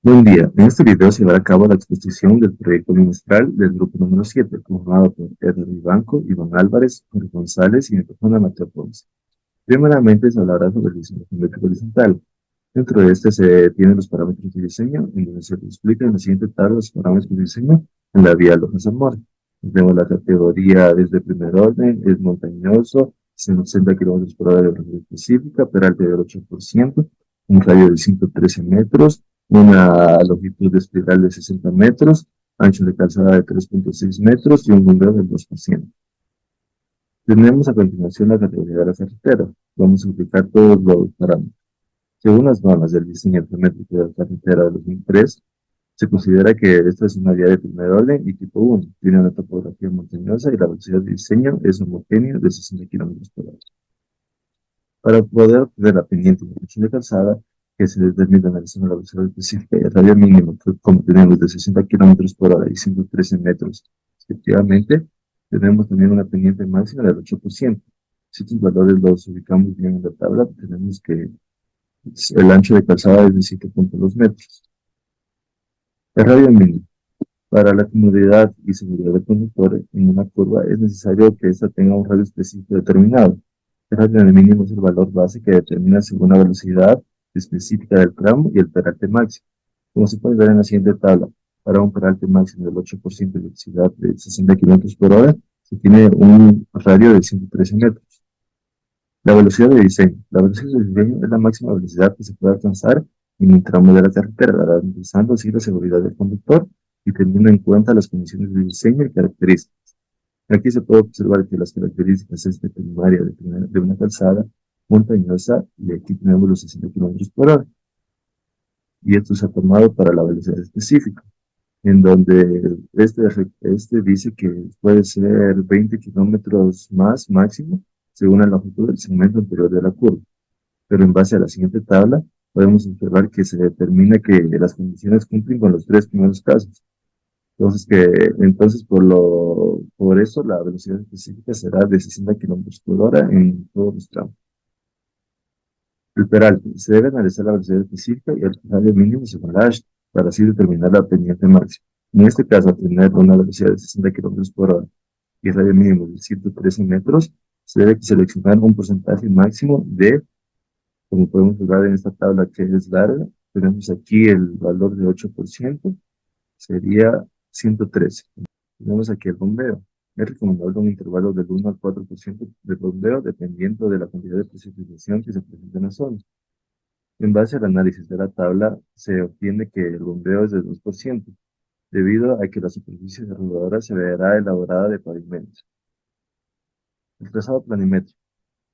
Buen día. En este video se llevará a cabo la exposición del proyecto bimestral del grupo número 7, conformado por Edgar Vivanco, Iván Álvarez, Jorge González y mi persona Mateo Ponce. Primeramente se hablará sobre el diseño geométrico horizontal. Dentro de este se tienen los parámetros de diseño, en donde se explica en la siguiente tabla los parámetros de diseño en la vía Loja Zamora. Tenemos la categoría desde primer orden, es montañoso, 60 kilómetros por hora de velocidad específica, peralte del 8%, un radio de 113 metros, una longitud de espiral de 60 metros, ancho de calzada de 3.6 metros y un bombeo del 2%. Tenemos a continuación la categoría de la carretera. Vamos a aplicar todos los parámetros. Según las normas del diseño geométrico de la carretera de 2003, se considera que esta es una vía de primer orden y tipo 1. Tiene una topografía montañosa y la velocidad de diseño es homogénea de 60 kilómetros por hora. Para poder obtener la pendiente de ancho de calzada, que se determina analizando la velocidad específica y el radio mínimo, que como tenemos de 60 kilómetros por hora y 113 metros respectivamente, tenemos también una pendiente máxima del 8%. Si estos valores los ubicamos bien en la tabla, tenemos que el ancho de calzada es de 7.2 metros. El radio mínimo. Para la comodidad y seguridad del conductor en una curva es necesario que ésta tenga un radio específico determinado. El radio mínimo es el valor base que determina según la velocidad específica del tramo y el peralte máximo. Como se puede ver en la siguiente tabla, para un peralte máximo del 8% de velocidad de 60 kilómetros por hora, se tiene un radio de 113 metros. La velocidad de diseño. La velocidad de diseño es la máxima velocidad que se puede alcanzar en un tramo de la carretera, garantizando así la seguridad del conductor y teniendo en cuenta las condiciones de diseño y características. Aquí se puede observar que las características es de primaria de una calzada montañosa, y aquí tenemos los 60 kilómetros por hora. Y esto se ha tomado para la velocidad específica, en donde este dice que puede ser 20 kilómetros más máximo según la longitud del segmento anterior de la curva. Pero en base a la siguiente tabla, podemos observar que se determina que las condiciones cumplen con los tres primeros casos. Entonces por eso la velocidad específica será de 60 kilómetros por hora en todos los tramos. El peralte. Se debe analizar la velocidad específica y el radio mínimo según la H, para así determinar la pendiente máxima. En este caso, al tener una velocidad de 60 kilómetros por hora y el radio mínimo de 113 metros, se debe seleccionar un porcentaje máximo de, como podemos ver en esta tabla que es larga, tenemos aquí el valor de 8%, sería 113. Tenemos aquí el bombeo. Es recomendable un intervalo del 1 al 4% de bombeo dependiendo de la cantidad de precipitación que se presenta en la zona. En base al análisis de la tabla, se obtiene que el bombeo es del 2%, debido a que la superficie rodadora se verá elaborada de pavimento. El trazado planimétrico.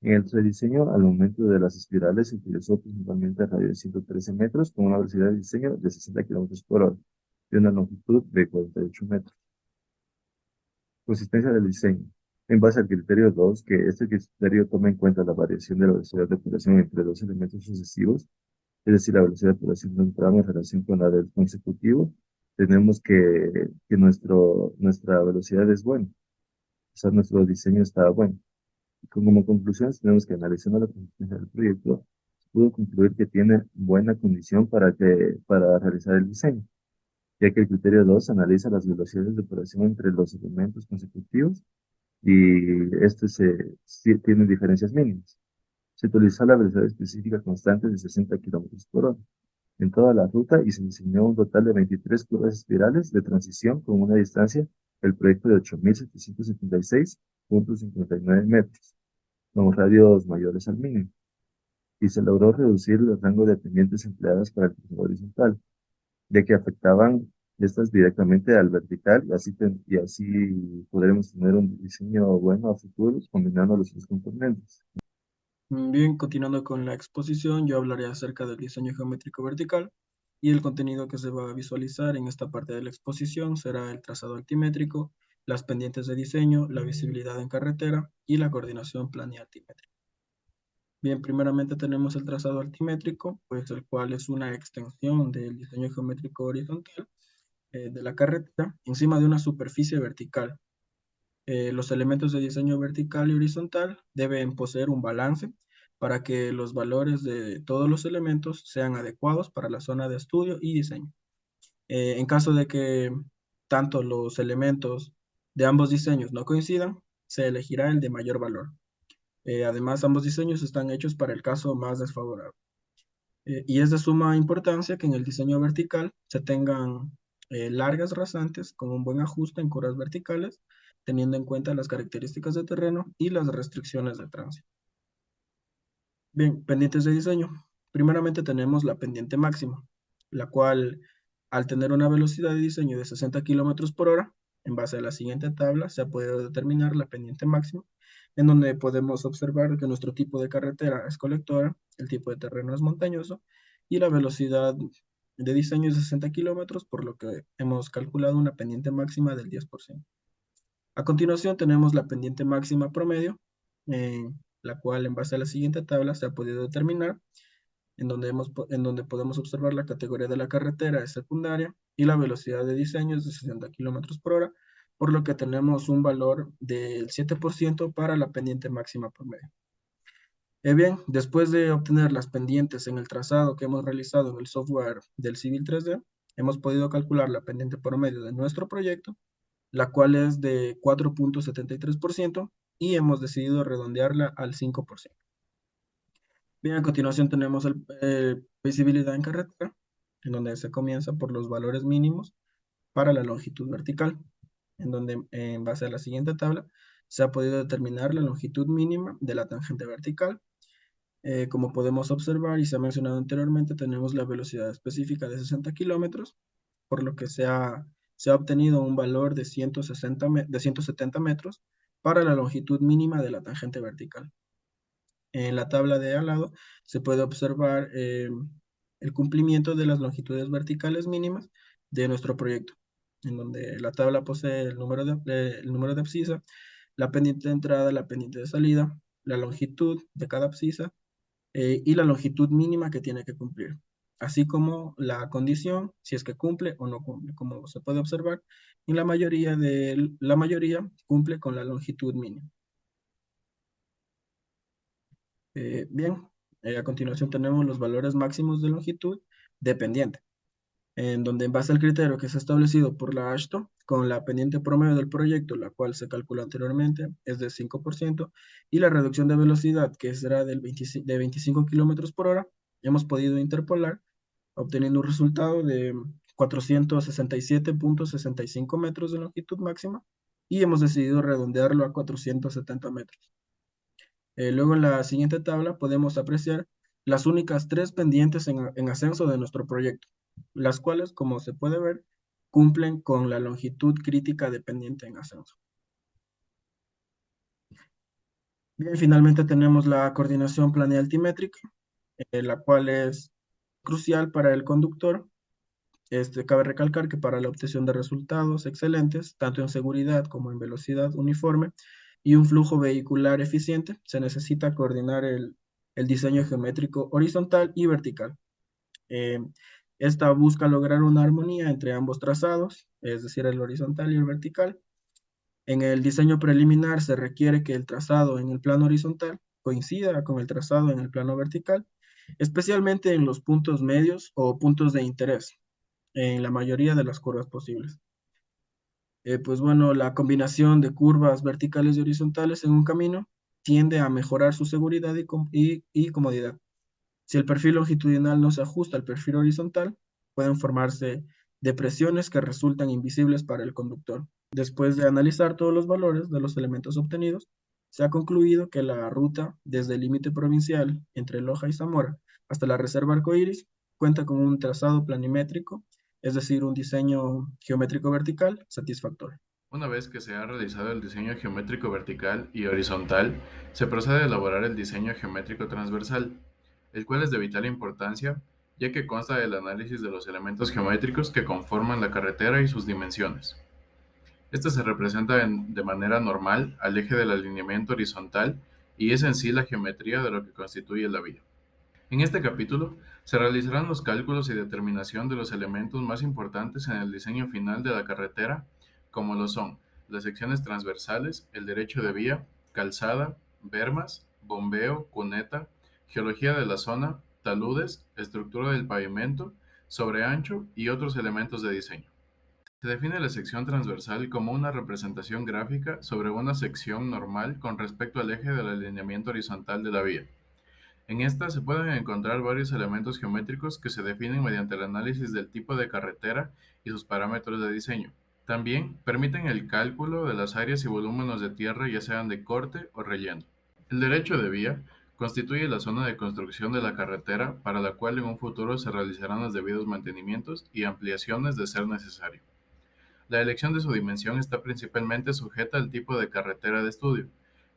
En el rediseño, al momento de las espirales, se utilizó principalmente el radio de 113 metros con una velocidad de diseño de 60 kilómetros por hora y una longitud de 48 metros. Consistencia del diseño. En base al criterio 2, que este criterio toma en cuenta la variación de la velocidad de operación entre dos elementos sucesivos, es decir, la velocidad de operación de un tramo en relación con la del consecutivo, tenemos que nuestra velocidad es buena, o sea, nuestro diseño está bueno. Y como conclusiones tenemos que analizando la consistencia del proyecto, se pudo concluir que tiene buena condición para realizar el diseño, ya que el criterio 2 analiza las velocidades de operación entre los elementos consecutivos y sí, tiene diferencias mínimas. Se utilizó la velocidad específica constante de 60 kilómetros por hora en toda la ruta y se diseñó un total de 23 curvas espirales de transición con una distancia del proyecto de 8.776.59 metros, con radios mayores al mínimo, y se logró reducir el rango de pendientes empleadas para el trazado horizontal, ya que afectaban estas directamente al vertical y así podremos tener un diseño bueno a futuro combinando los dos componentes. Bien, continuando con la exposición, yo hablaré acerca del diseño geométrico vertical y el contenido que se va a visualizar en esta parte de la exposición será el trazado altimétrico, las pendientes de diseño, la visibilidad en carretera y la coordinación planialtimétrica. Bien, primeramente tenemos el trazado altimétrico, pues el cual es una extensión del diseño geométrico horizontal de la carretera encima de una superficie vertical. Los elementos de diseño vertical y horizontal deben poseer un balance para que los valores de todos los elementos sean adecuados para la zona de estudio y diseño. En caso de que tanto los elementos de ambos diseños no coincidan, se elegirá el de mayor valor. Además, ambos diseños están hechos para el caso más desfavorable. Y es de suma importancia que en el diseño vertical se tengan largas rasantes con un buen ajuste en curvas verticales, teniendo en cuenta las características de terreno y las restricciones de tránsito. Bien, pendientes de diseño. Primeramente tenemos la pendiente máxima, la cual, al tener una velocidad de diseño de 60 kilómetros por hora, en base a la siguiente tabla, se ha podido determinar la pendiente máxima, en donde podemos observar que nuestro tipo de carretera es colectora, el tipo de terreno es montañoso y la velocidad de diseño es de 60 kilómetros, por lo que hemos calculado una pendiente máxima del 10%. A continuación tenemos la pendiente máxima promedio, la cual en base a la siguiente tabla se ha podido determinar, en donde podemos observar la categoría de la carretera es secundaria y la velocidad de diseño es de 60 kilómetros por hora, por lo que tenemos un valor del 7% para la pendiente máxima promedio. Bien, después de obtener las pendientes en el trazado que hemos realizado en el software del Civil 3D, hemos podido calcular la pendiente promedio de nuestro proyecto, la cual es de 4.73% y hemos decidido redondearla al 5%. Bien, a continuación tenemos visibilidad en carretera, en donde se comienza por los valores mínimos para la longitud vertical, en donde en base a la siguiente tabla se ha podido determinar la longitud mínima de la tangente vertical. Como podemos observar y se ha mencionado anteriormente, tenemos la velocidad específica de 60 kilómetros, por lo que se ha obtenido un valor de 170 metros para la longitud mínima de la tangente vertical. En la tabla de al lado se puede observar el cumplimiento de las longitudes verticales mínimas de nuestro proyecto, en donde la tabla posee el número de abscisa, la pendiente de entrada, la pendiente de salida, la longitud de cada abscisa y la longitud mínima que tiene que cumplir, así como la condición, si es que cumple o no cumple. Como se puede observar, en la mayoría cumple con la longitud mínima. Bien, a continuación tenemos los valores máximos de longitud dependiente, en donde en base al criterio que se ha establecido por la AASHTO, con la pendiente promedio del proyecto, la cual se calculó anteriormente, es de 5%, y la reducción de velocidad, que será de 25 kilómetros por hora, hemos podido interpolar, obteniendo un resultado de 467.65 metros de longitud máxima, y hemos decidido redondearlo a 470 metros. Luego en la siguiente tabla podemos apreciar las únicas tres pendientes en ascenso de nuestro proyecto, las cuales, como se puede ver, cumplen con la longitud crítica de pendiente en ascenso. Bien, finalmente tenemos la coordinación planeal altimétrica, la cual es crucial para el conductor. Cabe recalcar que para la obtención de resultados excelentes, tanto en seguridad como en velocidad uniforme y un flujo vehicular eficiente, se necesita coordinar el diseño geométrico horizontal y vertical. Eh, Esta busca lograr una armonía entre ambos trazados, es decir, el horizontal y el vertical. En el diseño preliminar se requiere que el trazado en el plano horizontal coincida con el trazado en el plano vertical, especialmente en los puntos medios o puntos de interés en la mayoría de las curvas posibles. Pues bueno, la combinación de curvas verticales y horizontales en un camino tiende a mejorar su seguridad y comodidad. Si el perfil longitudinal no se ajusta al perfil horizontal, pueden formarse depresiones que resultan invisibles para el conductor. Después de analizar todos los valores de los elementos obtenidos, se ha concluido que la ruta desde el límite provincial entre Loja y Zamora hasta la Reserva Arcoíris cuenta con un trazado planimétrico, es decir, un diseño geométrico vertical satisfactorio. Una vez que se ha realizado el diseño geométrico vertical y horizontal, se procede a elaborar el diseño geométrico transversal, el cual es de vital importancia, ya que consta del análisis de los elementos geométricos que conforman la carretera y sus dimensiones. Este se representa de manera normal al eje del alineamiento horizontal y es en sí la geometría de lo que constituye la vía. En este capítulo se realizarán los cálculos y determinación de los elementos más importantes en el diseño final de la carretera, como lo son las secciones transversales, el derecho de vía, calzada, bermas, bombeo, cuneta, geología de la zona, taludes, estructura del pavimento, sobreancho y otros elementos de diseño. Se define la sección transversal como una representación gráfica sobre una sección normal con respecto al eje del alineamiento horizontal de la vía. En esta se pueden encontrar varios elementos geométricos que se definen mediante el análisis del tipo de carretera y sus parámetros de diseño. También permiten el cálculo de las áreas y volúmenes de tierra, ya sean de corte o relleno. El derecho de vía constituye la zona de construcción de la carretera para la cual en un futuro se realizarán los debidos mantenimientos y ampliaciones de ser necesario. La elección de su dimensión está principalmente sujeta al tipo de carretera de estudio.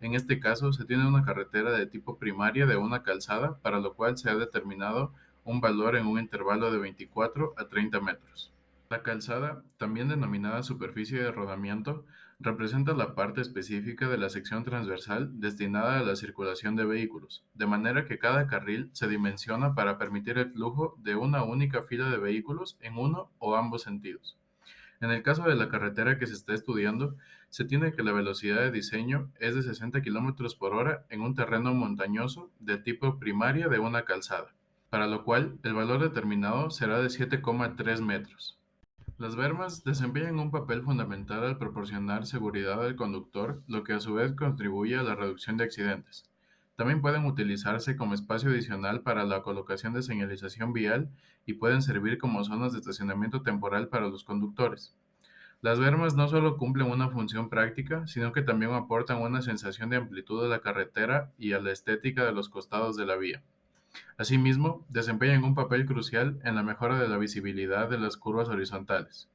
En este caso, se tiene una carretera de tipo primaria de una calzada, para lo cual se ha determinado un valor en un intervalo de 24 a 30 metros. La calzada, también denominada superficie de rodamiento, representa la parte específica de la sección transversal destinada a la circulación de vehículos, de manera que cada carril se dimensiona para permitir el flujo de una única fila de vehículos en uno o ambos sentidos. En el caso de la carretera que se está estudiando, se tiene que la velocidad de diseño es de 60 km por hora en un terreno montañoso de tipo primaria de una calzada, para lo cual el valor determinado será de 7,3 metros. Las bermas desempeñan un papel fundamental al proporcionar seguridad al conductor, lo que a su vez contribuye a la reducción de accidentes. También pueden utilizarse como espacio adicional para la colocación de señalización vial y pueden servir como zonas de estacionamiento temporal para los conductores. Las bermas no solo cumplen una función práctica, sino que también aportan una sensación de amplitud a la carretera y a la estética de los costados de la vía. Asimismo, desempeñan un papel crucial en la mejora de la visibilidad de las curvas horizontales.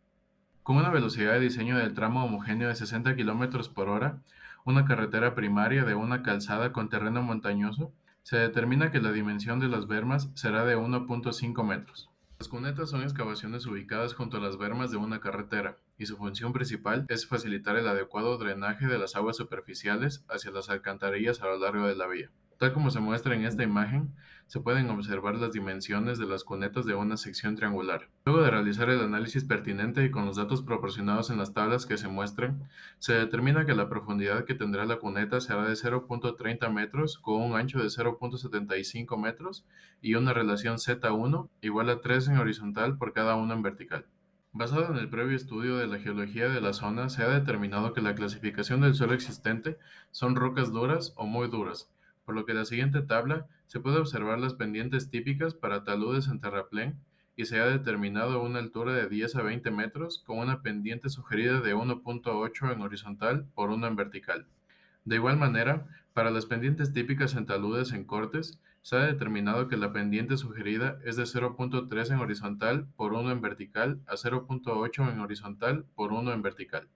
Con una velocidad de diseño del tramo homogéneo de 60 km por hora, una carretera primaria de una calzada con terreno montañoso, se determina que la dimensión de las bermas será de 1,5 metros. Las cunetas son excavaciones ubicadas junto a las bermas de una carretera, y su función principal es facilitar el adecuado drenaje de las aguas superficiales hacia las alcantarillas a lo largo de la vía. Tal como se muestra en esta imagen, se pueden observar las dimensiones de las cunetas de una sección triangular. Luego de realizar el análisis pertinente y con los datos proporcionados en las tablas que se muestran, se determina que la profundidad que tendrá la cuneta será de 0,30 metros con un ancho de 0,75 metros y una relación Z1 igual a 3 en horizontal por cada 1 en vertical. Basado en el previo estudio de la geología de la zona, se ha determinado que la clasificación del suelo existente son rocas duras o muy duras, por lo que en la siguiente tabla se puede observar las pendientes típicas para taludes en terraplén y se ha determinado una altura de 10 a 20 metros con una pendiente sugerida de 1,8 en horizontal por 1 en vertical. De igual manera, para las pendientes típicas en taludes en cortes, se ha determinado que la pendiente sugerida es de 0,3 en horizontal por 1 en vertical a 0,8 en horizontal por 1 en vertical.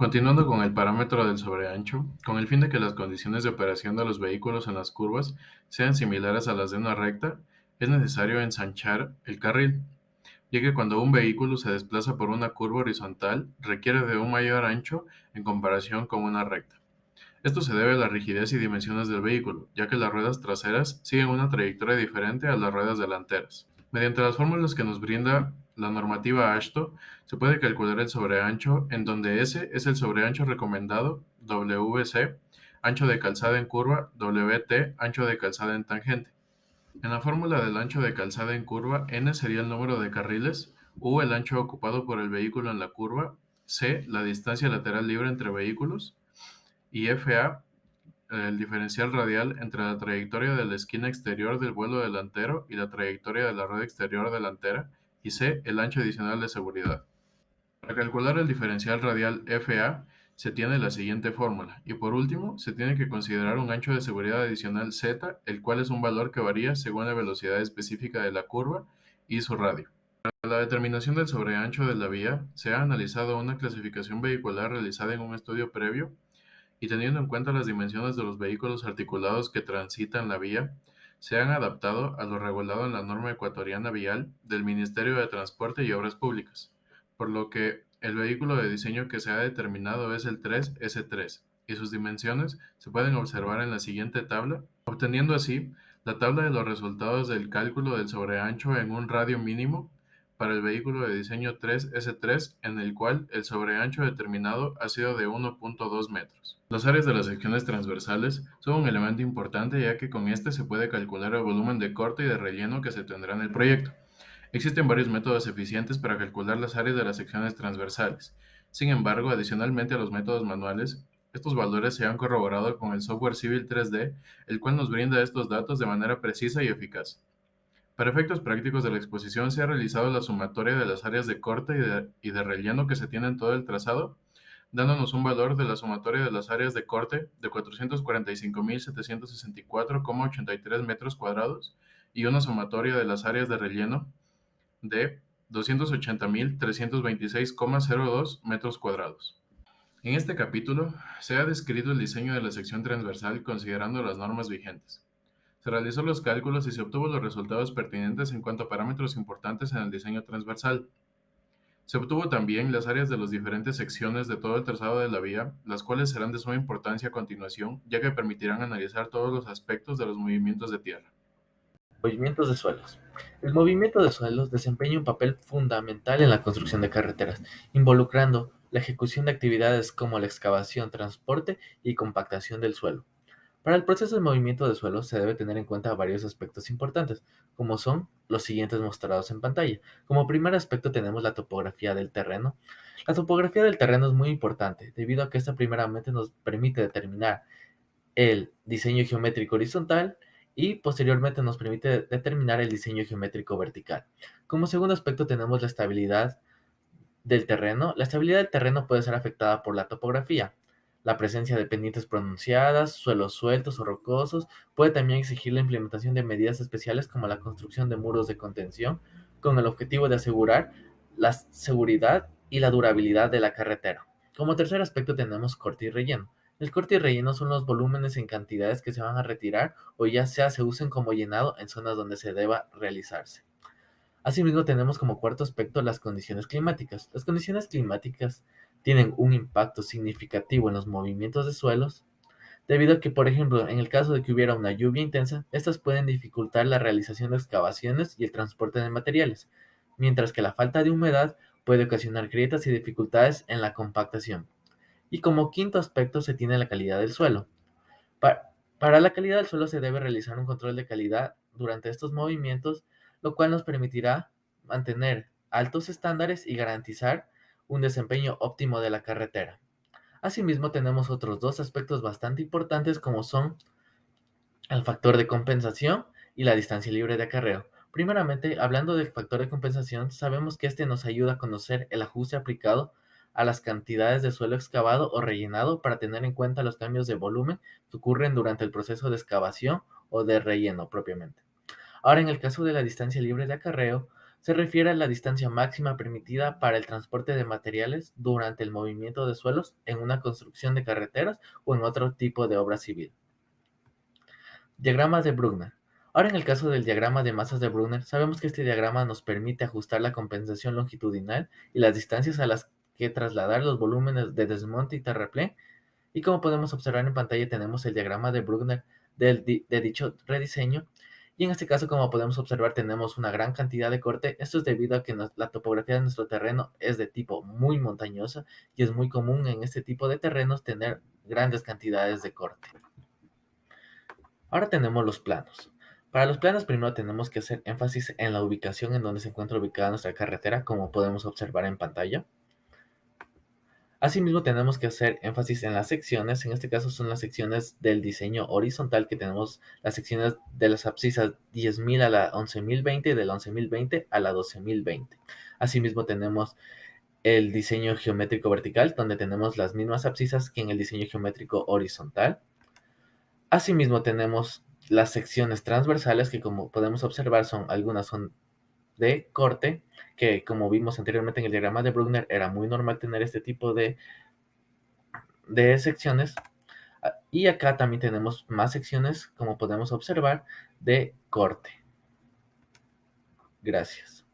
Continuando con el parámetro del sobreancho, con el fin de que las condiciones de operación de los vehículos en las curvas sean similares a las de una recta, es necesario ensanchar el carril, ya que cuando un vehículo se desplaza por una curva horizontal requiere de un mayor ancho en comparación con una recta. Esto se debe a la rigidez y dimensiones del vehículo, ya que las ruedas traseras siguen una trayectoria diferente a las ruedas delanteras. Mediante las fórmulas que nos brinda la normativa AASHTO, se puede calcular el sobreancho, en donde S es el sobreancho recomendado, WC, ancho de calzada en curva, WT, ancho de calzada en tangente. En la fórmula del ancho de calzada en curva, N sería el número de carriles, U el ancho ocupado por el vehículo en la curva, C la distancia lateral libre entre vehículos, y FA el diferencial radial entre la trayectoria de la esquina exterior del vuelo delantero y la trayectoria de la rueda exterior delantera, y C, el ancho adicional de seguridad. Para calcular el diferencial radial FA, se tiene la siguiente fórmula, y por último, se tiene que considerar un ancho de seguridad adicional Z, el cual es un valor que varía según la velocidad específica de la curva y su radio. Para la determinación del sobreancho de la vía, se ha analizado una clasificación vehicular realizada en un estudio previo y teniendo en cuenta las dimensiones de los vehículos articulados que transitan la vía, se han adaptado a lo regulado en la norma ecuatoriana vial del Ministerio de Transporte y Obras Públicas, por lo que el vehículo de diseño que se ha determinado es el 3S3 y sus dimensiones se pueden observar en la siguiente tabla, obteniendo así la tabla de los resultados del cálculo del sobreancho en un radio mínimo para el vehículo de diseño 3S3, en el cual el sobreancho determinado ha sido de 1.2 metros. Las áreas de las secciones transversales son un elemento importante, ya que con este se puede calcular el volumen de corte y de relleno que se tendrá en el proyecto. Existen varios métodos eficientes para calcular las áreas de las secciones transversales. Sin embargo, adicionalmente a los métodos manuales, estos valores se han corroborado con el software Civil 3D, el cual nos brinda estos datos de manera precisa y eficaz. Para efectos prácticos de la exposición, se ha realizado la sumatoria de las áreas de corte y de relleno que se tiene en todo el trazado, dándonos un valor de la sumatoria de las áreas de corte de 445.764,83 metros cuadrados y una sumatoria de las áreas de relleno de 280.326,02 metros cuadrados. En este capítulo se ha descrito el diseño de la sección transversal considerando las normas vigentes. Se realizó los cálculos y se obtuvo los resultados pertinentes en cuanto a parámetros importantes en el diseño transversal. Se obtuvo también las áreas de las diferentes secciones de todo el trazado de la vía, las cuales serán de suma importancia a continuación, ya que permitirán analizar todos los aspectos de los movimientos de tierra. Movimientos de suelos. El movimiento de suelos desempeña un papel fundamental en la construcción de carreteras, involucrando la ejecución de actividades como la excavación, transporte y compactación del suelo. Para el proceso de movimiento de suelo se debe tener en cuenta varios aspectos importantes, como son los siguientes mostrados en pantalla. Como primer aspecto tenemos la topografía del terreno. La topografía del terreno es muy importante, debido a que esta primeramente nos permite determinar el diseño geométrico horizontal y posteriormente nos permite determinar el diseño geométrico vertical. Como segundo aspecto tenemos la estabilidad del terreno. La estabilidad del terreno puede ser afectada por la topografía. La presencia de pendientes pronunciadas, suelos sueltos o rocosos, puede también exigir la implementación de medidas especiales como la construcción de muros de contención, con el objetivo de asegurar la seguridad y la durabilidad de la carretera. Como tercer aspecto tenemos corte y relleno. El corte y relleno son los volúmenes en cantidades que se van a retirar o ya sea se usen como llenado en zonas donde se deba realizarse. Asimismo, tenemos como cuarto aspecto las condiciones climáticas. Las condiciones climáticas tienen un impacto significativo en los movimientos de suelos, debido a que, por ejemplo, en el caso de que hubiera una lluvia intensa, estas pueden dificultar la realización de excavaciones y el transporte de materiales, mientras que la falta de humedad puede ocasionar grietas y dificultades en la compactación. Y como quinto aspecto se tiene la calidad del suelo. Para la calidad del suelo se debe realizar un control de calidad durante estos movimientos, lo cual nos permitirá mantener altos estándares y garantizar un desempeño óptimo de la carretera. Asimismo, tenemos otros dos aspectos bastante importantes como son el factor de compensación y la distancia libre de acarreo. Primeramente, hablando del factor de compensación, sabemos que este nos ayuda a conocer el ajuste aplicado a las cantidades de suelo excavado o rellenado para tener en cuenta los cambios de volumen que ocurren durante el proceso de excavación o de relleno propiamente. Ahora, en el caso de la distancia libre de acarreo, se refiere a la distancia máxima permitida para el transporte de materiales durante el movimiento de suelos en una construcción de carreteras o en otro tipo de obra civil. Diagrama de Bruckner. Ahora en el caso del diagrama de masas de Bruckner, sabemos que este diagrama nos permite ajustar la compensación longitudinal y las distancias a las que trasladar los volúmenes de desmonte y terraplén. Y como podemos observar en pantalla tenemos el diagrama de Bruckner de dicho rediseño. Y en este caso, como podemos observar, tenemos una gran cantidad de corte. Esto es debido a que la topografía de nuestro terreno es de tipo muy montañosa y es muy común en este tipo de terrenos tener grandes cantidades de corte. Ahora tenemos los planos. Para los planos primero tenemos que hacer énfasis en la ubicación en donde se encuentra ubicada nuestra carretera, como podemos observar en pantalla. Asimismo tenemos que hacer énfasis en las secciones, en este caso son las secciones del diseño horizontal, que tenemos las secciones de las abscisas 10.000 a la 11.020 y de la 11.020 a la 12.020. Asimismo tenemos el diseño geométrico vertical, donde tenemos las mismas abscisas que en el diseño geométrico horizontal. Asimismo tenemos las secciones transversales, que como podemos observar algunas son de corte, que como vimos anteriormente en el diagrama de Bruckner, era muy normal tener este tipo de secciones. Y acá también tenemos más secciones, como podemos observar, de corte. Gracias.